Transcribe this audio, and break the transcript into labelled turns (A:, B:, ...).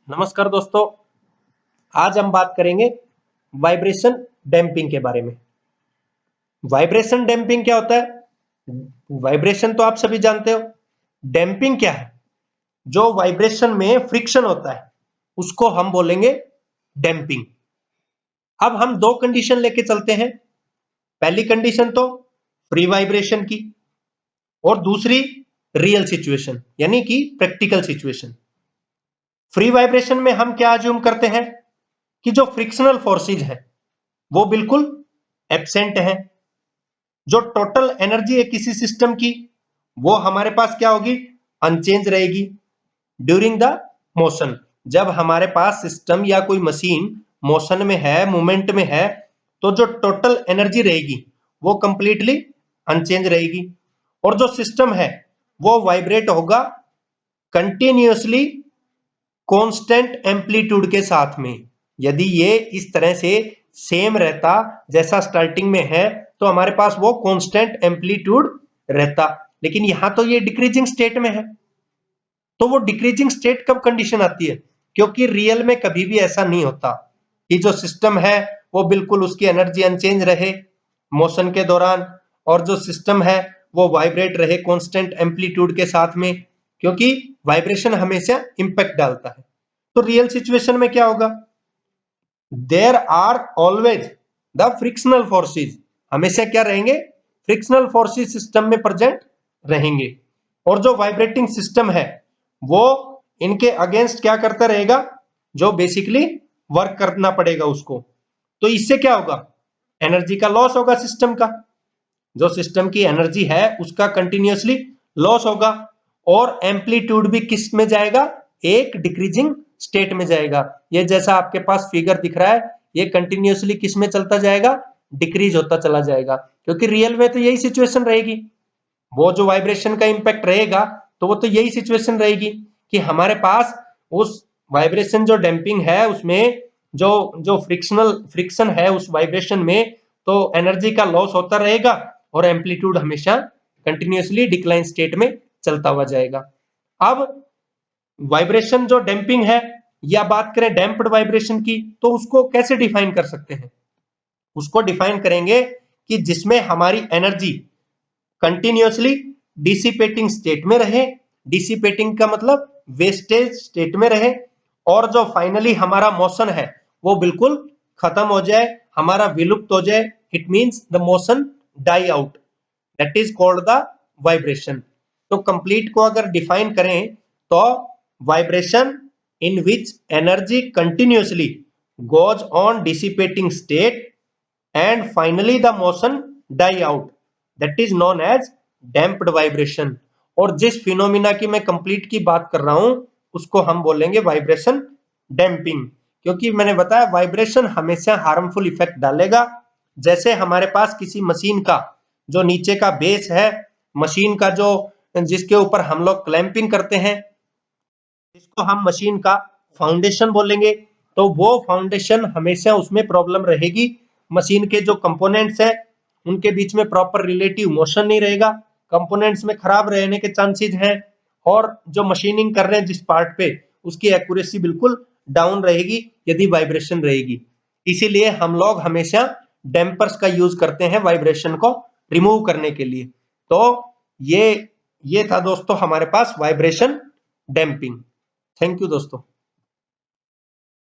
A: नमस्कार दोस्तों। आज हम बात करेंगे वाइब्रेशन डैम्पिंग के बारे में। वाइब्रेशन डैम्पिंग क्या होता है? वाइब्रेशन तो आप सभी जानते हो। डैम्पिंग क्या है? जो वाइब्रेशन में फ्रिक्शन होता है उसको हम बोलेंगे डैम्पिंग। अब हम दो कंडीशन लेके चलते हैं। पहली कंडीशन तो फ्री वाइब्रेशन की और दूसरी रियल सिचुएशन यानी कि प्रैक्टिकल सिचुएशन। फ्री वाइब्रेशन में हम क्या अज्यूम करते हैं कि जो फ्रिक्शनल फोर्सेज है वो बिल्कुल एब्सेंट है। जो टोटल एनर्जी है किसी सिस्टम की वो हमारे पास क्या होगी? अनचेंज रहेगी ड्यूरिंग द मोशन। जब हमारे पास सिस्टम या कोई मशीन मोशन में है, मूवमेंट में है, तो जो टोटल एनर्जी रहेगी वो कंप्लीटली अनचेंज रहेगी और जो सिस्टम है वो वाइब्रेट होगा कंटिन्यूअसली कांस्टेंट एम्पलीट्यूड के साथ में। यदि ये इस तरह से सेम रहता जैसा स्टार्टिंग में है तो हमारे पास वो कांस्टेंट एम्पलीट्यूड रहता, लेकिन यहां तो ये डिक्रीजिंग स्टेट में है। तो वो डिक्रीजिंग स्टेट कब कंडीशन आती है? क्योंकि रियल में कभी भी ऐसा नहीं होता कि जो सिस्टम है वो बिल्कुल उसकी एनर्जी अनचेंज रहे मोशन के दौरान और जो सिस्टम है वो वाइब्रेट रहे कांस्टेंट एम्पलीट्यूड के साथ में, क्योंकि वाइब्रेशन हमेशा इंपैक्ट डालता है। तो रियल सिचुएशन में क्या होगा? There are always the frictional forces. हमेशा क्या रहेंगे? फ्रिक्शनल फोर्सेज सिस्टम में प्रेजेंट रहेंगे और जो वाइब्रेटिंग सिस्टम है वो इनके अगेंस्ट क्या करता रहेगा? जो बेसिकली वर्क करना पड़ेगा उसको। तो इससे क्या होगा? एनर्जी का लॉस होगा सिस्टम का। जो सिस्टम की एनर्जी है उसका कंटिन्यूअसली लॉस होगा और एम्पलीट्यूड भी किस में जाएगा? एक डिक्रीजिंग स्टेट में जाएगा। ये जैसा आपके पास फिगर दिख रहा है ये कंटिन्यूअसली किस में चलता जाएगा? डिक्रीज होता चला जाएगा, क्योंकि रियल में तो यही सिचुएशन रहेगी। वो जो वाइब्रेशन का इंपैक्ट रहेगा तो वो तो यही सिचुएशन रहेगी कि हमारे पास उस वाइब्रेशन जो डैम्पिंग है उसमें जो जो फ्रिक्शन है उस वाइब्रेशन में, तो एनर्जी का लॉस होता रहेगा और एम्पलीट्यूड हमेशा कंटिन्यूअसली डिक्लाइन स्टेट में चलता हुआ जाएगा। अब वाइब्रेशन जो डैम्पिंग है या बात करें डैम्प्ड वाइब्रेशन की तो उसको कैसे डिफाइन कर सकते हैं? उसको डिफाइन करेंगे कि जिसमें हमारी एनर्जी कंटिन्यूअसली डिसिपेटिंग स्टेट में रहे। डिसिपेटिंग का मतलब वेस्टेज स्टेट में रहे और जो फाइनली हमारा मोशन है वो बिल्कुल खत्म हो जाए, हमारा विलुप्त हो जाए। It means the motion die out, that is called the vibration. तो कंप्लीट को अगर डिफाइन करें तो vibration in which energy continuously goes on dissipating state and finally the motion die out, that is known as damped vibration। और जिस phenomena की मैं complete की बात कर रहा हूं उसको हम बोलेंगे वाइब्रेशन डैम्पिंग, क्योंकि मैंने बताया वाइब्रेशन हमेशा हार्मफुल इफेक्ट डालेगा। जैसे हमारे पास किसी मशीन का जो नीचे का बेस है, मशीन का जो जिसके ऊपर हम लोग क्लैंपिंग करते हैं, जिसको हम मशीन का फाउंडेशन बोलेंगे, तो वो फाउंडेशन हमेशा उसमें प्रॉब्लम रहेगी। मशीन के जो कंपोनेंट्स हैं उनके बीच में प्रॉपर रिलेटिव मोशन नहीं रहेगा, कंपोनेंट्स में खराब रहने के चांसेस हैं और जो मशीनिंग कर रहे हैं जिस पार्ट पे उसकी एक्यूरेसी बिल्कुल डाउन रहेगी यदि वाइब्रेशन रहेगी। इसीलिए हम लोग हमेशा डैम्पर्स का यूज करते हैं वाइब्रेशन को रिमूव करने के लिए। तो ये था दोस्तों हमारे पास वाइब्रेशन डैम्पिंग। थैंक यू दोस्तों।